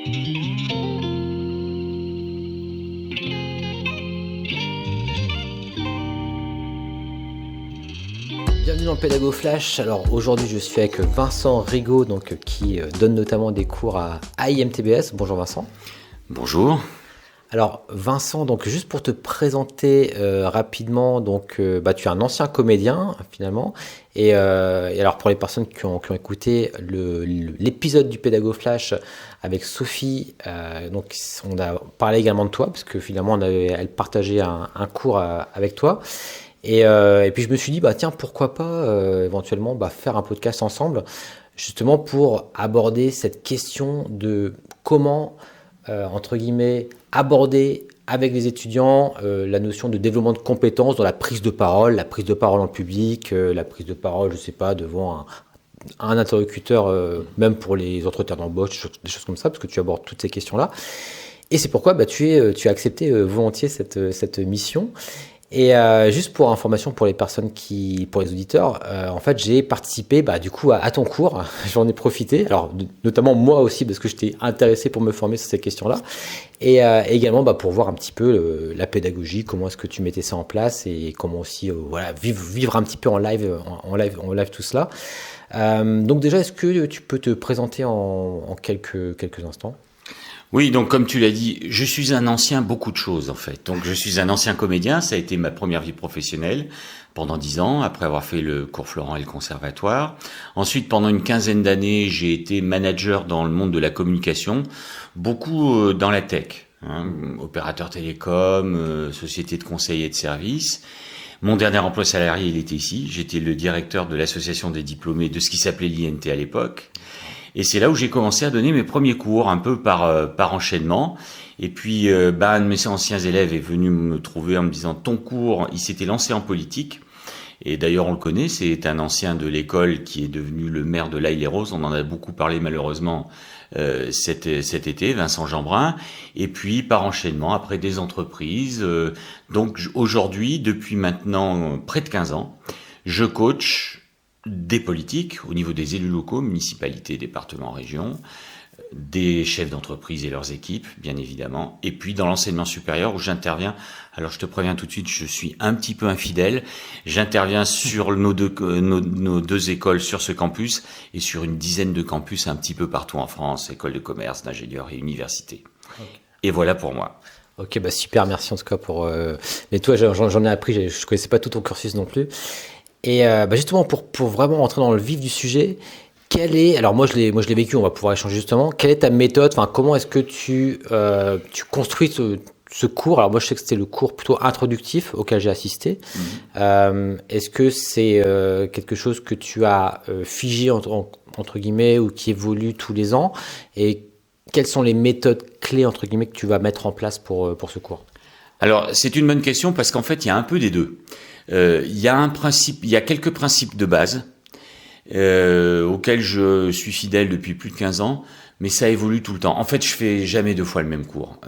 Bienvenue dans le Pédago Flash. Alors aujourd'hui je suis avec Vincent Rigaud qui donne notamment des cours à IMTBS. Bonjour Vincent. Bonjour. Alors Vincent, juste pour te présenter rapidement, tu es un ancien comédien finalement et alors pour les personnes qui ont écouté l'épisode du Pédago Flash avec Sophie, on a parlé également de toi parce que finalement elle partageait un cours avec toi. Et puis je me suis dit tiens, pourquoi pas éventuellement faire un podcast ensemble justement pour aborder cette question de comment entre guillemets aborder avec les étudiants la notion de développement de compétences dans la prise de parole en public, la prise de parole, je sais pas, devant un interlocuteur, même pour les entretiens d'embauche, des choses comme ça, parce que tu abordes toutes ces questions-là. Et c'est pourquoi tu as accepté volontiers cette mission. Et juste pour information pour les personnes pour les auditeurs, en fait j'ai participé du coup à ton cours, j'en ai profité, alors notamment moi aussi parce que j'étais intéressé pour me former sur ces questions-là, et également pour voir un petit peu la pédagogie, comment est-ce que tu mettais ça en place et comment aussi vivre un petit peu en live tout cela. Donc déjà, est-ce que tu peux te présenter en quelques instants? Oui, donc comme tu l'as dit, je suis un ancien beaucoup de choses en fait. Donc je suis un ancien comédien, ça a été ma première vie professionnelle pendant 10 ans, après avoir fait le cours Florent et le conservatoire. Ensuite, pendant une quinzaine d'années, j'ai été manager dans le monde de la communication, beaucoup dans la tech, opérateur télécom, société de conseil et de services. Mon dernier emploi salarié, il était ici. J'étais le directeur de l'association des diplômés de ce qui s'appelait l'INT à l'époque. Et c'est là où j'ai commencé à donner mes premiers cours, un peu par enchaînement. Et puis, un de mes anciens élèves est venu me trouver en me disant « Ton cours, il s'était lancé en politique ». Et d'ailleurs, on le connaît, c'est un ancien de l'école qui est devenu le maire de l'Aille-les-Roses. On en a beaucoup parlé malheureusement cet été, Vincent Jeanbrun. Et puis, par enchaînement, après des entreprises. Donc aujourd'hui, depuis maintenant près de 15 ans, je coach des politiques au niveau des élus locaux, municipalités, départements, régions, des chefs d'entreprise et leurs équipes, bien évidemment, et puis dans l'enseignement supérieur où j'interviens. Alors je te préviens tout de suite, je suis un petit peu infidèle. J'interviens sur nos deux écoles sur ce campus et sur une dizaine de campus un petit peu partout en France, écoles de commerce, d'ingénieurs et universités. Okay. Et voilà pour moi. Ok, super, merci en tout cas pour. Mais toi, j'en ai appris, je connaissais pas tout ton cursus non plus. Et justement, pour vraiment rentrer dans le vif du sujet, alors moi je l'ai vécu, on va pouvoir échanger justement, quelle est ta méthode, comment est-ce que tu construis ce cours? Alors moi je sais que c'était le cours plutôt introductif auquel j'ai assisté. Est-ce que c'est quelque chose que tu as figé entre guillemets ou qui évolue tous les ans? Et quelles sont les méthodes clés entre guillemets que tu vas mettre en place pour ce cours? Alors c'est une bonne question parce qu'en fait il y a un peu des deux. Il y a quelques principes de base auxquels je suis fidèle depuis plus de 15 ans, mais ça évolue tout le temps. En fait, je fais jamais 2 fois le même cours.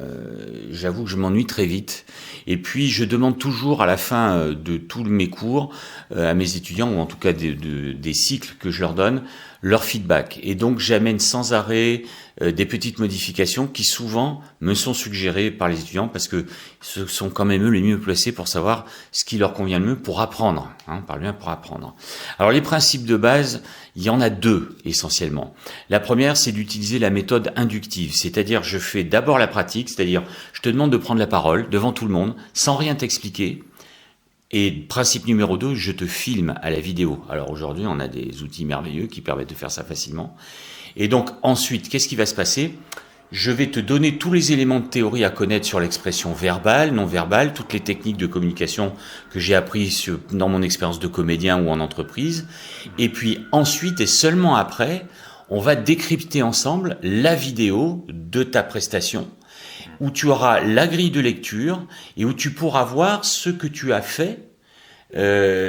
J'avoue que je m'ennuie très vite. Et puis, je demande toujours à la fin de tous mes cours à mes étudiants, ou en tout cas des cycles que je leur donne, leur feedback. Et donc, j'amène sans arrêt des petites modifications qui souvent me sont suggérées par les étudiants parce que ce sont quand même eux les mieux placés pour savoir ce qui leur convient le mieux pour apprendre. On parle bien pour apprendre. Alors, les principes de base, il y en a 2 essentiellement. La première, c'est d'utiliser la méthode inductive, c'est-à-dire je fais d'abord la pratique, c'est-à-dire je te demande de prendre la parole devant tout le monde sans rien t'expliquer. Et principe numéro 2, je te filme à la vidéo. Alors aujourd'hui, on a des outils merveilleux qui permettent de faire ça facilement. Et donc ensuite, qu'est-ce qui va se passer ? Je vais te donner tous les éléments de théorie à connaître sur l'expression verbale, non verbale, toutes les techniques de communication que j'ai apprises dans mon expérience de comédien ou en entreprise. Et puis ensuite et seulement après, on va décrypter ensemble la vidéo de ta prestation où tu auras la grille de lecture et où tu pourras voir ce que tu as fait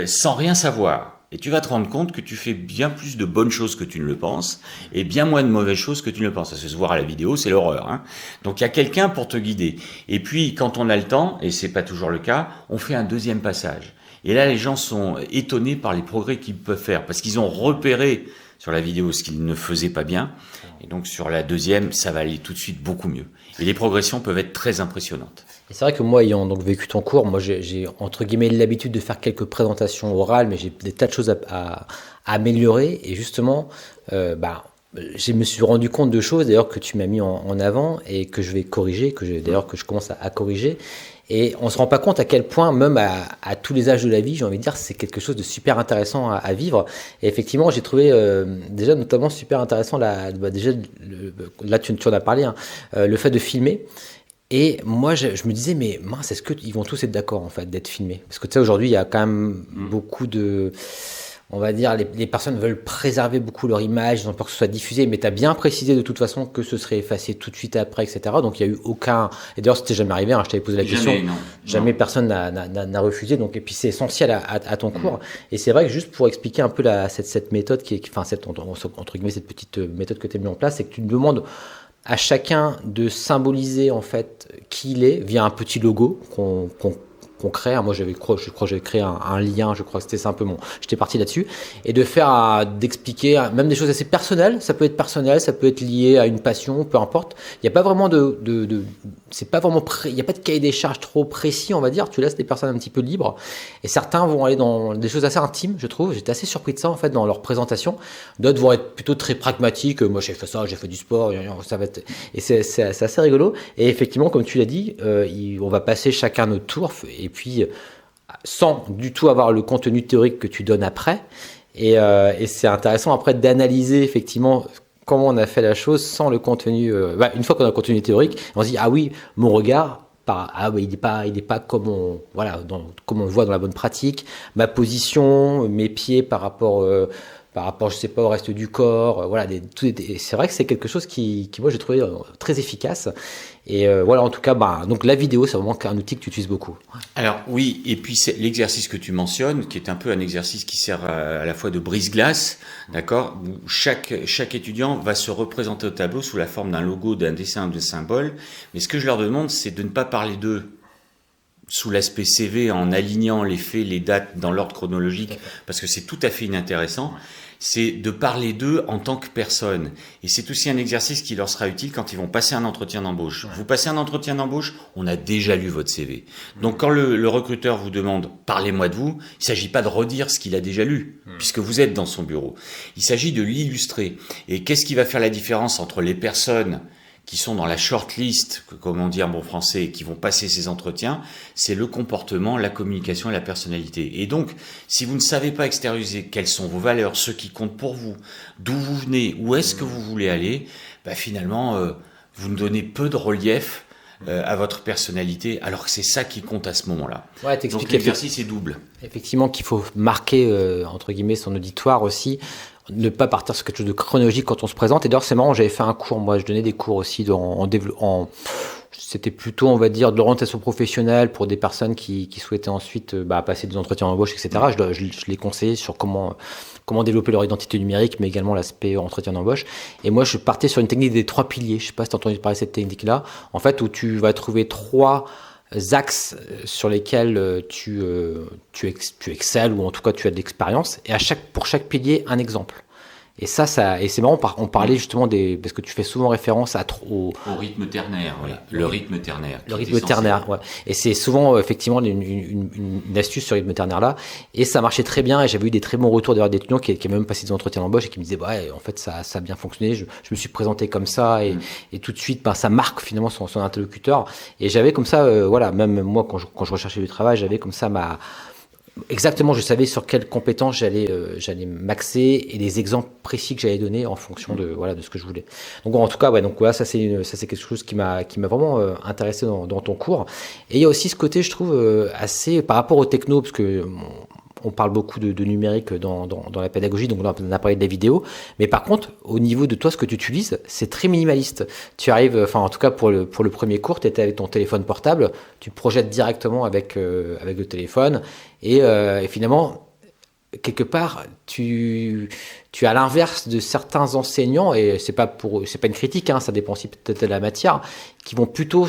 sans rien savoir. Et tu vas te rendre compte que tu fais bien plus de bonnes choses que tu ne le penses et bien moins de mauvaises choses que tu ne le penses. Ça se voir à la vidéo, c'est l'horreur, hein. Donc il y a quelqu'un pour te guider. Et puis quand on a le temps, et c'est pas toujours le cas, on fait un deuxième passage. Et là, les gens sont étonnés par les progrès qu'ils peuvent faire parce qu'ils ont repéré sur la vidéo ce qu'il ne faisait pas bien. Et donc sur la deuxième, ça va aller tout de suite beaucoup mieux. Et les progressions peuvent être très impressionnantes. Et c'est vrai que moi, ayant donc vécu ton cours, moi j'ai entre guillemets l'habitude de faire quelques présentations orales, mais j'ai des tas de choses à améliorer. Et justement, je me suis rendu compte de choses d'ailleurs que tu m'as mis en avant et que je vais corriger, que je commence à corriger. Et on se rend pas compte à quel point, même à tous les âges de la vie, j'ai envie de dire, c'est quelque chose de super intéressant à vivre. Et effectivement, j'ai trouvé déjà notamment super intéressant là tu en as parlé, hein, le fait de filmer. Et moi, je me disais, mais mince, est-ce qu'ils vont tous être d'accord en fait d'être filmés? Parce que tu sais, aujourd'hui, il y a quand même beaucoup de, on va dire, les personnes veulent préserver beaucoup leur image, ils ont peur que ce soit diffusé, mais tu as bien précisé de toute façon que ce serait effacé tout de suite après, etc. Donc il n'y a eu aucun. Et d'ailleurs, c'était jamais arrivé, hein, je t'avais posé la question. Jamais personne n'a refusé. Donc, et puis c'est essentiel à ton cours. Et c'est vrai que juste pour expliquer un peu cette méthode, entre guillemets, cette petite méthode que tu as mis en place, c'est que tu demandes à chacun de symboliser en fait qui il est via un petit logo qu'on crée. Moi, je crois que j'avais créé un lien, je crois que c'était simplement. J'étais parti là-dessus. Et d'expliquer même des choses assez personnelles. Ça peut être personnel, ça peut être lié à une passion, peu importe. Il n'y a pas vraiment c'est pas vraiment il n'y a pas de cahier des charges trop précis, on va dire. Tu laisses les personnes un petit peu libres. Et certains vont aller dans des choses assez intimes, je trouve. J'étais assez surpris de ça, en fait, dans leur présentation. D'autres vont être plutôt très pragmatiques. Moi, j'ai fait ça, j'ai fait du sport, ça va être. Et c'est assez rigolo. Et effectivement, comme tu l'as dit, on va passer chacun notre tour. Et puis, sans du tout avoir le contenu théorique que tu donnes après. Et c'est intéressant après d'analyser effectivement comment on a fait la chose sans le contenu. Une fois qu'on a le contenu théorique, on se dit, ah oui, mon regard, il n'est pas comme comme on le voit dans la bonne pratique. Ma position, mes pieds par rapport, je sais pas, au reste du corps. C'est vrai que c'est quelque chose qui moi, j'ai trouvé très efficace. Et en tout cas, donc la vidéo, c'est vraiment un outil que tu utilises beaucoup. Alors oui, et puis c'est l'exercice que tu mentionnes, qui est un peu un exercice qui sert à la fois de brise-glace, d'accord, où chaque étudiant va se représenter au tableau sous la forme d'un logo, d'un dessin, de symboles. Mais ce que je leur demande, c'est de ne pas parler d'eux sous l'aspect CV en alignant les faits, les dates dans l'ordre chronologique, parce que c'est tout à fait inintéressant. C'est de parler d'eux en tant que personne. Et c'est aussi un exercice qui leur sera utile quand ils vont passer un entretien d'embauche. Vous passez un entretien d'embauche, on a déjà lu votre CV. Donc quand le recruteur vous demande « parlez-moi de vous », il ne s'agit pas de redire ce qu'il a déjà lu, puisque vous êtes dans son bureau. Il s'agit de l'illustrer. Et qu'est-ce qui va faire la différence entre les personnes qui sont dans la shortlist, comme on dit en bon français, qui vont passer ces entretiens, c'est le comportement, la communication et la personnalité. Et donc, si vous ne savez pas extérioriser quelles sont vos valeurs, ce qui compte pour vous, d'où vous venez, où est-ce que vous voulez aller, finalement, vous ne donnez peu de relief à votre personnalité, alors que c'est ça qui compte à ce moment-là. Ouais, donc l'exercice est double. Effectivement, qu'il faut marquer, entre guillemets, son auditoire aussi. Ne pas partir sur quelque chose de chronologique quand on se présente. Et d'ailleurs, c'est marrant, j'avais fait un cours, moi, je donnais des cours aussi c'était plutôt, on va dire, de l'orientation professionnelle pour des personnes qui souhaitaient ensuite passer des entretiens d'embauche, etc. Je les conseillais sur comment développer leur identité numérique, mais également l'aspect entretien d'embauche. Et moi, je partais sur une technique des 3 piliers. Je ne sais pas si tu as entendu parler de cette technique-là. En fait, où tu vas trouver 3 axes sur lesquels tu excelles, ou en tout cas tu as de l'expérience, et pour chaque pilier un exemple. Et c'est marrant, on parlait justement parce que tu fais souvent référence au rythme ternaire, voilà. Le rythme ternaire. Le rythme ternaire, ouais. Et c'est souvent effectivement une astuce sur le rythme ternaire là. Et ça marchait très bien. Et j'avais eu des très bons retours d'ailleurs d'étudiants qui même passé des entretiens d'embauche et qui me disaient, en fait, ça a bien fonctionné. Je me suis présenté comme ça et tout de suite, ça marque finalement son interlocuteur. Et j'avais comme ça, même moi quand je recherchais du travail, j'avais comme ça exactement, je savais sur quelles compétences j'allais m'axer et les exemples précis que j'allais donner en fonction de ce que je voulais. Donc en tout cas, ça c'est quelque chose qui m'a vraiment intéressé dans ton cours. Et il y a aussi ce côté, je trouve, assez par rapport aux techno, parce que on parle beaucoup de numérique dans la pédagogie, donc on a parlé de la vidéo, mais par contre, au niveau de toi, ce que tu utilises, c'est très minimaliste. Tu arrives, en tout cas pour le premier cours, tu étais avec ton téléphone portable, tu projettes directement avec le téléphone, et finalement, quelque part, tu as l'inverse de certains enseignants, et c'est pas une critique, ça dépend aussi peut-être de la matière, qui vont plutôt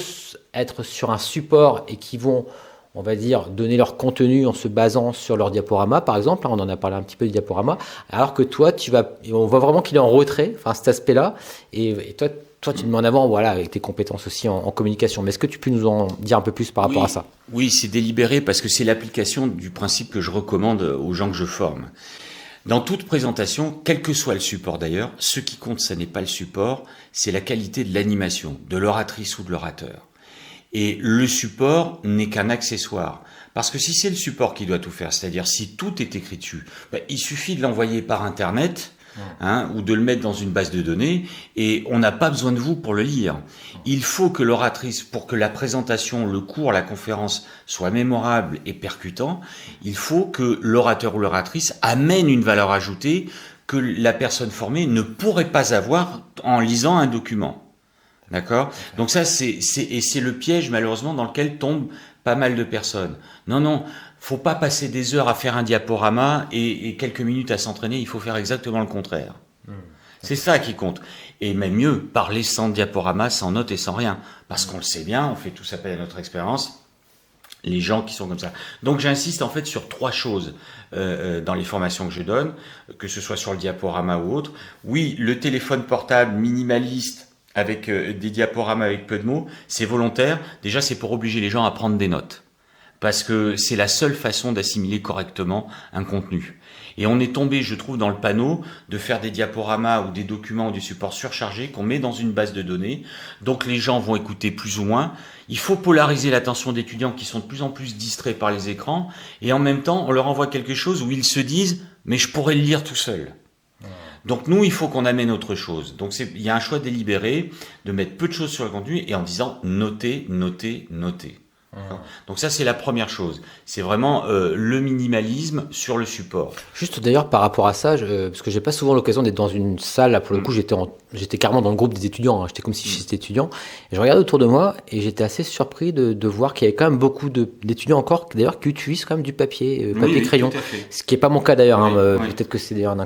être sur un support et qui vont, on va dire, donner leur contenu en se basant sur leur diaporama, par exemple. On en a parlé un petit peu du diaporama. Alors que toi, on voit vraiment qu'il est en retrait, enfin, cet aspect-là. Et toi, tu te mets en avant, voilà, avec tes compétences aussi en communication. Mais est-ce que tu peux nous en dire un peu plus par rapport à ça? Oui, c'est délibéré parce que c'est l'application du principe que je recommande aux gens que je forme. Dans toute présentation, quel que soit le support d'ailleurs, ce qui compte, ce n'est pas le support, c'est la qualité de l'animation, de l'oratrice ou de l'orateur. Et le support n'est qu'un accessoire. Parce que si c'est le support qui doit tout faire, c'est-à-dire si tout est écrit dessus, il suffit de l'envoyer par Internet, ou de le mettre dans une base de données, et on n'a pas besoin de vous pour le lire. Il faut que l'oratrice, pour que la présentation, le cours, la conférence soit mémorable et percutant, il faut que l'orateur ou l'oratrice amène une valeur ajoutée que la personne formée ne pourrait pas avoir en lisant un document. D'accord ? Donc ça, c'est le piège, malheureusement, dans lequel tombent pas mal de personnes. Non, faut pas passer des heures à faire un diaporama et quelques minutes à s'entraîner, il faut faire exactement le contraire. C'est ça qui compte. Et même mieux, parler sans diaporama, sans notes et sans rien. Parce qu'on le sait bien, on fait tous appel à notre expérience, les gens qui sont comme ça. Donc j'insiste en fait sur 3 choses dans les formations que je donne, que ce soit sur le diaporama ou autre. Oui, le téléphone portable minimaliste, avec des diaporamas avec peu de mots, c'est volontaire. Déjà, c'est pour obliger les gens à prendre des notes. Parce que c'est la seule façon d'assimiler correctement un contenu. Et on est tombé, je trouve, dans le panneau de faire des diaporamas ou des documents ou du support surchargé qu'on met dans une base de données. Donc les gens vont écouter plus ou moins. Il faut polariser l'attention d'étudiants qui sont de plus en plus distraits par les écrans. Et en même temps, on leur envoie quelque chose où ils se disent « mais je pourrais le lire tout seul ». Donc nous, il faut qu'on amène autre chose. Donc il y a un choix délibéré de mettre peu de choses sur le contenu et en disant notez, notez, notez. Donc ça, c'est la première chose. C'est vraiment le minimalisme sur le support. Juste d'ailleurs par rapport à ça, parce que j'ai pas souvent l'occasion d'être dans une salle, là pour le coup j'étais carrément dans le groupe des étudiants, j'étais comme si j'étais étudiant, et je regardais autour de moi et j'étais assez surpris de voir qu'il y avait quand même beaucoup d'étudiants encore d'ailleurs qui utilisent quand même du papier, crayon, ce qui est pas mon cas d'ailleurs, peut-être que c'est d'ailleurs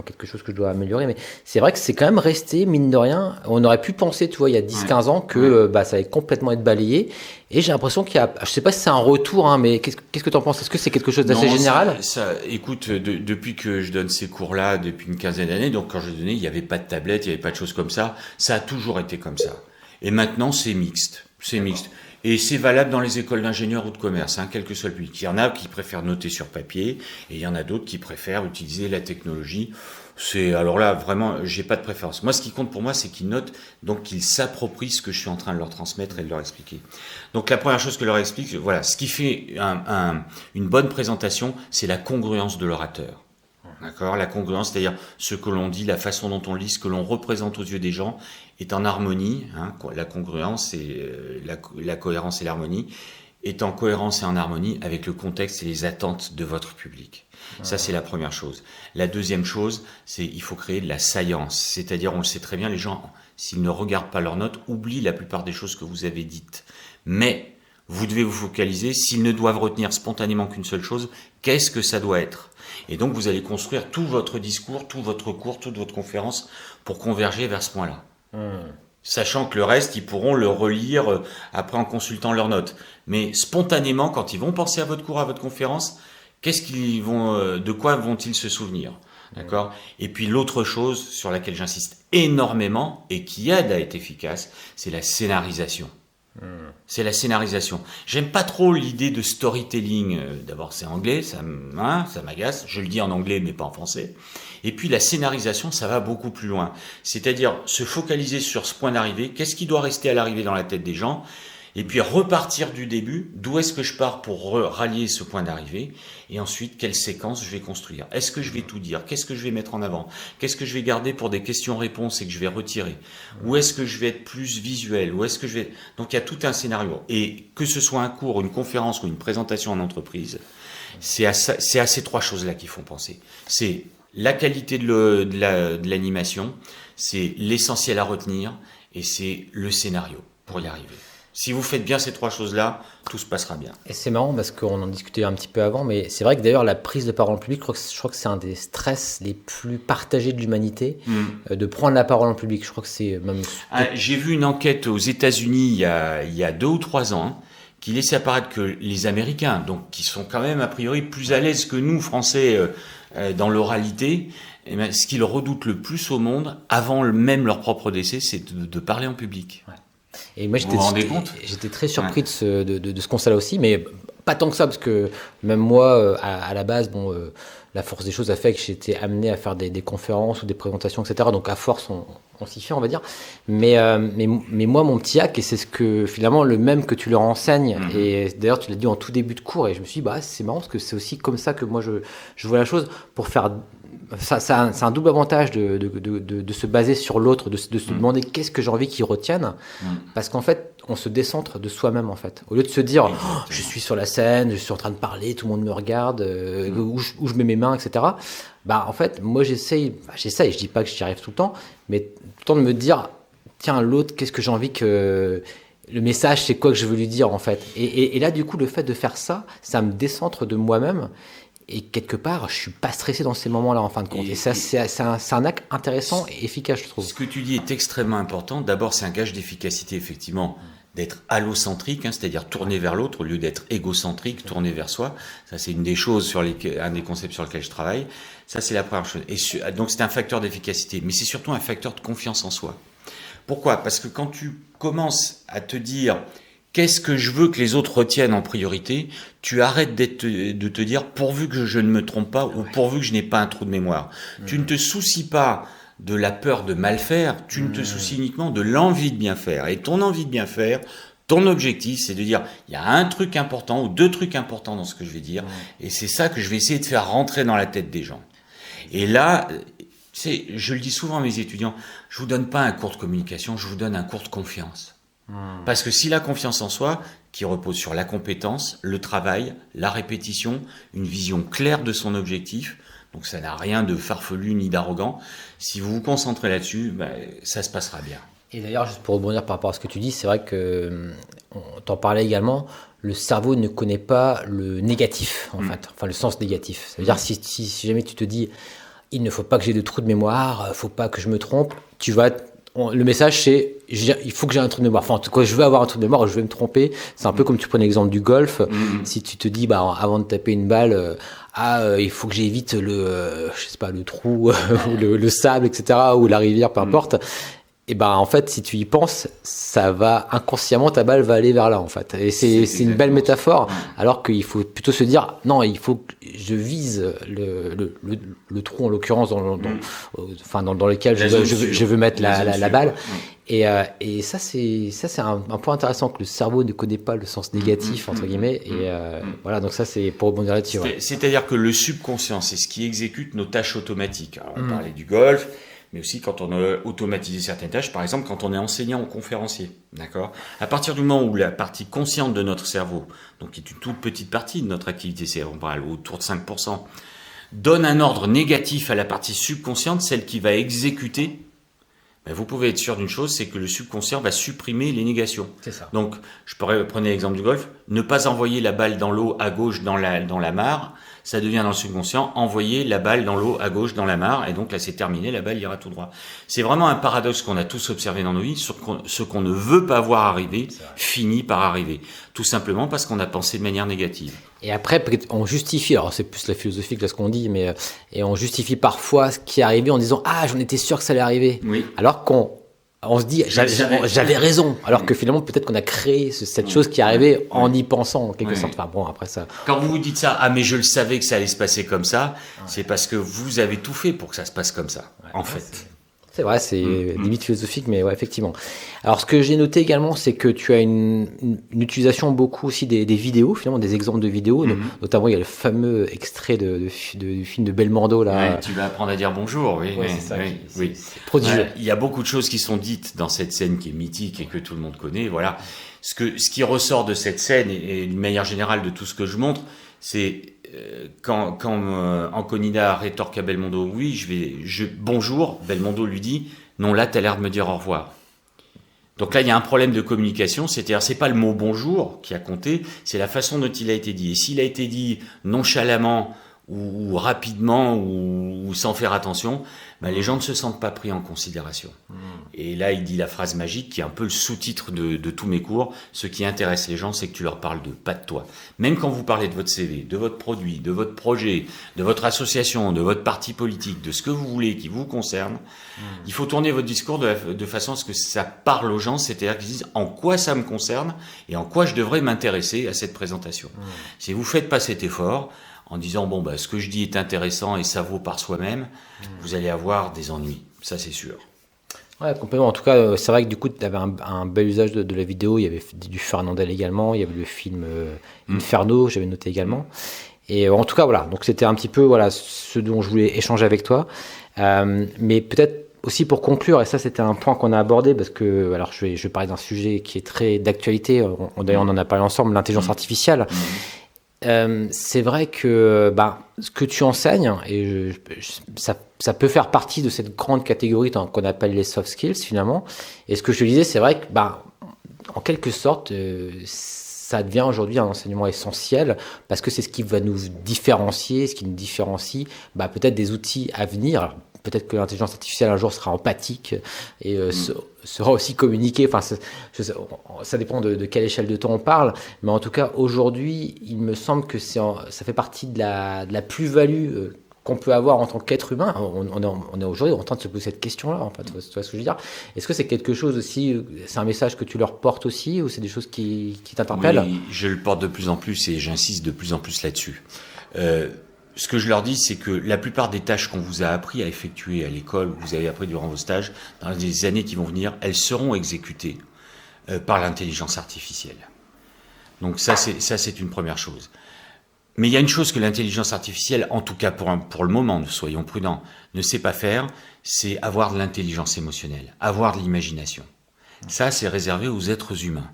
quelque chose que je dois améliorer, mais c'est vrai que c'est quand même resté, mine de rien, on aurait pu penser, tu vois, il y a 10-15 ans que ça allait complètement être balayé. Et j'ai l'impression qu'il y a, je sais pas si c'est un retour, mais qu'est-ce que tu en penses? Est-ce que c'est quelque chose d'assez général? Écoute, depuis que je donne ces cours-là, depuis une quinzaine d'années, donc quand je donnais, il n'y avait pas de tablette, il n'y avait pas de choses comme ça. Ça a toujours été comme ça. Et maintenant, c'est mixte. C'est mixte. Et c'est valable dans les écoles d'ingénieurs ou de commerce, quel que soit le public. Il y en a qui préfèrent noter sur papier, et il y en a d'autres qui préfèrent utiliser la technologie. Alors là, vraiment, j'ai pas de préférence. Moi, ce qui compte pour moi, c'est qu'ils notent, donc qu'ils s'approprient ce que je suis en train de leur transmettre et de leur expliquer. Donc la première chose que je leur explique, voilà, ce qui fait une bonne présentation, c'est la congruence de l'orateur. D'accord ? La congruence, c'est-à-dire ce que l'on dit, la façon dont on lit, ce que l'on représente aux yeux des gens, est en harmonie. La congruence, c'est la cohérence et l'harmonie, est en cohérence et en harmonie avec le contexte et les attentes de votre public. Ça, c'est la première chose. La deuxième chose, c'est il faut créer de la saillance. C'est-à-dire, on le sait très bien, les gens, s'ils ne regardent pas leurs notes, oublient la plupart des choses que vous avez dites. Mais vous devez vous focaliser, s'ils ne doivent retenir spontanément qu'une seule chose, qu'est-ce que ça doit être ? Et donc, vous allez construire tout votre discours, tout votre cours, toute votre conférence pour converger vers ce point-là. Sachant que le reste, ils pourront le relire après en consultant leurs notes. Mais spontanément, quand ils vont penser à votre cours, à votre conférence, de quoi vont-ils se souvenir ? D'accord ? Et puis l'autre chose sur laquelle j'insiste énormément et qui aide à être efficace, c'est la scénarisation. C'est la scénarisation. J'aime pas trop l'idée de storytelling. D'abord, c'est anglais, ça m'agace. Je le dis en anglais, mais pas en français. Et puis la scénarisation, ça va beaucoup plus loin. C'est-à-dire se focaliser sur ce point d'arrivée. Qu'est-ce qui doit rester à l'arrivée dans la tête des gens ? Et puis repartir du début, d'où est-ce que je pars pour rallier ce point d'arrivée, et ensuite quelle séquence je vais construire. Est-ce que je vais tout dire ? Qu'est-ce que je vais mettre en avant ? Qu'est-ce que je vais garder pour des questions-réponses et que je vais retirer ? Où est-ce que je vais être plus visuel ? Où est-ce que je vais... Donc il y a tout un scénario. Et que ce soit un cours, une conférence ou une présentation en entreprise, c'est à ces 3 choses-là qui font penser. C'est la qualité de l'animation, c'est l'essentiel à retenir, et c'est le scénario pour y arriver. Si vous faites bien ces 3 choses-là, tout se passera bien. Et c'est marrant parce qu'on en discutait un petit peu avant, mais c'est vrai que d'ailleurs la prise de parole en public, je crois que c'est un des stress les plus partagés de l'humanité, de prendre la parole en public. Je crois que c'est même... J'ai vu une enquête aux États-Unis il y a 2 ou 3 ans, qui laissait apparaître que les Américains, donc qui sont quand même a priori plus à l'aise que nous, Français, dans l'oralité, eh bien, ce qu'ils redoutent le plus au monde, avant même leur propre décès, c'est de parler en public. Ouais. Et moi, vous vous rendez compte ? j'étais très surpris de ce constat-là aussi, mais pas tant que ça, parce que même moi, à la base, la force des choses a fait que j'étais amené à faire des conférences ou des présentations, etc. Donc à force, on s'y fait, on va dire. Mais moi, mon petit hack, et c'est ce que finalement le même que tu leur enseignes, et d'ailleurs tu l'as dit en tout début de cours, et je me suis dit, bah, c'est marrant, parce que c'est aussi comme ça que moi je vois la chose, pour faire... c'est un double avantage de se baser sur l'autre, de se demander qu'est-ce que j'ai envie qu'ils retiennent, parce qu'en fait, on se décentre de soi-même, en fait. Au lieu de se dire, je suis sur la scène, je suis en train de parler, tout le monde me regarde, où je mets mes mains, etc. Bah, en fait, moi, j'essaye, je dis pas que j'y arrive tout le temps, mais tout le temps de me dire, tiens, l'autre, qu'est-ce que j'ai envie que... Le message, c'est quoi que je veux lui dire, en fait. Et là, du coup, le fait de faire ça, ça me décentre de moi-même. Et quelque part, je suis pas stressé dans ces moments-là, en fin de compte. Et ça, c'est un acte intéressant et efficace, je trouve. Ce que tu dis est extrêmement important. D'abord, c'est un gage d'efficacité, effectivement, d'être allocentrique, c'est-à-dire tourner vers l'autre au lieu d'être égocentrique, tourner vers soi. Ça, c'est une des choses un des concepts sur lesquels je travaille. Ça, c'est la première chose. Et donc, c'est un facteur d'efficacité, mais c'est surtout un facteur de confiance en soi. Pourquoi ? Parce que quand tu commences à te dire qu'est-ce que je veux que les autres retiennent en priorité, tu arrêtes de te dire pourvu que je ne me trompe pas ou pourvu que je n'ai pas un trou de mémoire. Tu ne te soucies pas de la peur de mal faire, tu ne te soucies uniquement de l'envie de bien faire. Et ton envie de bien faire, ton objectif, c'est de dire il y a un truc important ou deux trucs importants dans ce que je vais dire, et c'est ça que je vais essayer de faire rentrer dans la tête des gens. Et là, je le dis souvent à mes étudiants, je vous donne pas un cours de communication, je vous donne un cours de confiance. Parce que si la confiance en soi, qui repose sur la compétence, le travail, la répétition, une vision claire de son objectif, donc ça n'a rien de farfelu ni d'arrogant, si vous vous concentrez là-dessus, ça se passera bien. Et d'ailleurs, juste pour rebondir par rapport à ce que tu dis, c'est vrai que, on t'en parlait également, le cerveau ne connaît pas le négatif, en fait, enfin le sens négatif. Ça veut dire si jamais tu te dis, il ne faut pas que j'ai de trou de mémoire, il ne faut pas que je me trompe, le message, c'est il faut que j'ai un trou de mémoire. Enfin, en tout cas, je veux avoir un trou de mémoire, je vais me tromper. C'est un peu comme tu prenais l'exemple du golf. Si tu te dis, avant de taper une balle, il faut que j'évite le trou, ou le sable, etc., ou la rivière, peu importe. Et en fait, si tu y penses, ça va inconsciemment, ta balle va aller vers là, en fait. Et c'est une belle métaphore, alors qu'il faut plutôt se dire, non, il faut que je vise le trou, en l'occurrence, dans lequel je veux mettre la balle. Et ça, c'est un point intéressant, que le cerveau ne connaît pas le sens négatif, entre guillemets. Et voilà, donc ça, c'est pour rebondir là-dessus. C'est-à-dire que le subconscient, c'est ce qui exécute nos tâches automatiques. Alors, on parlait du golf, mais aussi quand on a automatisé certaines tâches, par exemple quand on est enseignant ou conférencier, d'accord ? À partir du moment où la partie consciente de notre cerveau, donc qui est une toute petite partie de notre activité cérébrale, autour de 5%, donne un ordre négatif à la partie subconsciente, celle qui va exécuter, vous pouvez être sûr d'une chose, c'est que le subconscient va supprimer les négations. C'est ça. Donc, prenez l'exemple du golf, ne pas envoyer la balle dans l'eau à gauche dans la mare, ça devient dans le subconscient, envoyer la balle dans l'eau à gauche dans la mare, et donc là c'est terminé, la balle ira tout droit. C'est vraiment un paradoxe qu'on a tous observé dans nos vies, ce qu'on ne veut pas voir arriver, finit par arriver. Tout simplement parce qu'on a pensé de manière négative. Et après, on justifie, alors c'est plus la philosophie que ce qu'on dit, et on justifie parfois ce qui est arrivé en disant « Ah, j'en étais sûr que ça allait arriver oui. ». Alors on se dit j'avais raison, alors que finalement peut-être qu'on a créé cette chose qui est arrivée en y pensant en quelque sorte. Enfin bon, après ça. Quand vous vous dites ça, mais je le savais que ça allait se passer comme ça, c'est parce que vous avez tout fait pour que ça se passe comme ça, en fait. C'est vrai, c'est limite philosophique, mais ouais, effectivement. Alors, ce que j'ai noté également, c'est que tu as une utilisation beaucoup aussi des vidéos, finalement, des exemples de vidéos. Notamment, il y a le fameux extrait du film de Belmondo, là. Ouais, tu vas apprendre à dire bonjour, oui. C'est ça. Oui. C'est prodigieux. Il y a beaucoup de choses qui sont dites dans cette scène qui est mythique et que tout le monde connaît. Voilà. Ce qui ressort de cette scène et d'une manière générale de tout ce que je montre, c'est quand Anconina rétorque à Belmondo, oui, bonjour, Belmondo lui dit, non, là, t'as l'air de me dire au revoir. Donc là, il y a un problème de communication, c'est-à-dire, c'est pas le mot bonjour qui a compté, c'est la façon dont il a été dit. Et s'il a été dit nonchalamment ou rapidement ou sans faire attention, ben les gens ne se sentent pas pris en considération. Et là, il dit la phrase magique qui est un peu le sous-titre de tous mes cours. Ce qui intéresse les gens, c'est que tu leur parles d'eux, pas de toi. Même quand vous parlez de votre CV, de votre produit, de votre projet, de votre association, de votre parti politique, de ce que vous voulez qui vous concerne, il faut tourner votre discours de façon à ce que ça parle aux gens, c'est-à-dire qu'ils disent en quoi ça me concerne et en quoi je devrais m'intéresser à cette présentation. Si vous faites pas cet effort, en disant bon bah ce que je dis est intéressant et ça vaut par soi-même, vous allez avoir des ennuis, ça c'est sûr. Ouais, complètement. En tout cas, c'est vrai que du coup, tu avais un bel usage de la vidéo. Il y avait du Fernandel également. Il y avait le film Inferno, j'avais noté également. Et en tout cas, voilà. Donc, c'était un petit peu ce dont je voulais échanger avec toi. Mais peut-être aussi pour conclure, et ça, c'était un point qu'on a abordé parce que, alors, je vais parler d'un sujet qui est très d'actualité. D'ailleurs, on en a parlé ensemble, l'intelligence artificielle. C'est vrai que ce que tu enseignes, et ça peut faire partie de cette grande catégorie qu'on appelle les soft skills finalement. Et ce que je te disais, c'est vrai que en quelque sorte, ça devient aujourd'hui un enseignement essentiel parce que c'est ce qui va nous différencier, ce qui nous différencie peut-être des outils à venir. Alors, peut-être que l'intelligence artificielle un jour sera empathique et sera aussi communiquée. Enfin, ça dépend de quelle échelle de temps on parle. Mais en tout cas, aujourd'hui, il me semble que ça fait partie de la plus-value qu'on peut avoir en tant qu'être humain. On est aujourd'hui en train de se poser cette question-là. En fait, tu vois ce que je veux dire? Est-ce que c'est quelque chose aussi, c'est un message que tu leur portes aussi, ou c'est des choses qui t'interpellent? Oui, je le porte de plus en plus et j'insiste de plus en plus là-dessus. Ce que je leur dis, c'est que la plupart des tâches qu'on vous a appris à effectuer à l'école, que vous avez appris durant vos stages, dans les années qui vont venir, elles seront exécutées par l'intelligence artificielle. Donc ça, c'est une première chose. Mais il y a une chose que l'intelligence artificielle, en tout cas pour le moment, soyons prudents, ne sait pas faire, c'est avoir de l'intelligence émotionnelle, avoir de l'imagination. Ça, c'est réservé aux êtres humains.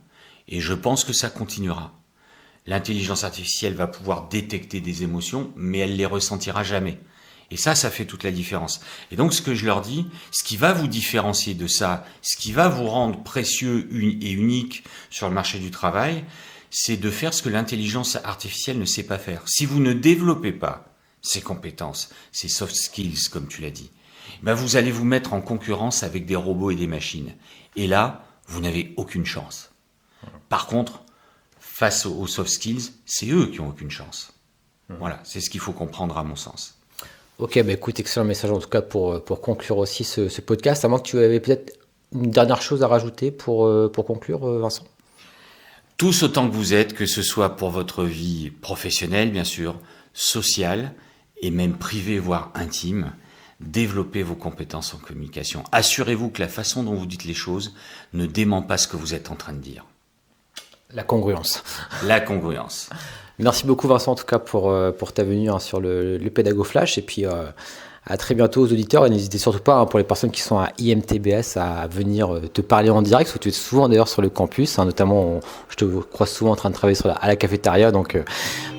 Et je pense que ça continuera. L'intelligence artificielle va pouvoir détecter des émotions, mais elle les ressentira jamais. Et ça fait toute la différence. Et donc, ce que je leur dis, ce qui va vous différencier de ça, ce qui va vous rendre précieux et unique sur le marché du travail, c'est de faire ce que l'intelligence artificielle ne sait pas faire. Si vous ne développez pas ces compétences, ces soft skills, comme tu l'as dit, vous allez vous mettre en concurrence avec des robots et des machines. Et là, vous n'avez aucune chance. Par contre, face aux soft skills, c'est eux qui ont aucune chance. Voilà, c'est ce qu'il faut comprendre à mon sens. Ok, écoute, excellent message en tout cas pour conclure aussi ce podcast. À moins que tu avais peut-être une dernière chose à rajouter pour conclure, Vincent. Tous autant que vous êtes, que ce soit pour votre vie professionnelle, bien sûr, sociale et même privée, voire intime, développez vos compétences en communication. Assurez-vous que la façon dont vous dites les choses ne dément pas ce que vous êtes en train de dire. La congruence. La congruence. Merci beaucoup Vincent en tout cas pour ta venue sur le Pédago Flash et puis à très bientôt aux auditeurs et n'hésitez surtout pas pour les personnes qui sont à IMTBS à venir te parler en direct parce que tu es souvent d'ailleurs sur le campus, notamment je te croise souvent en train de travailler à la cafétéria donc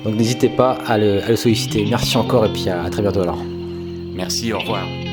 n'hésitez pas à le solliciter. Merci encore et puis à très bientôt alors. Merci, au revoir.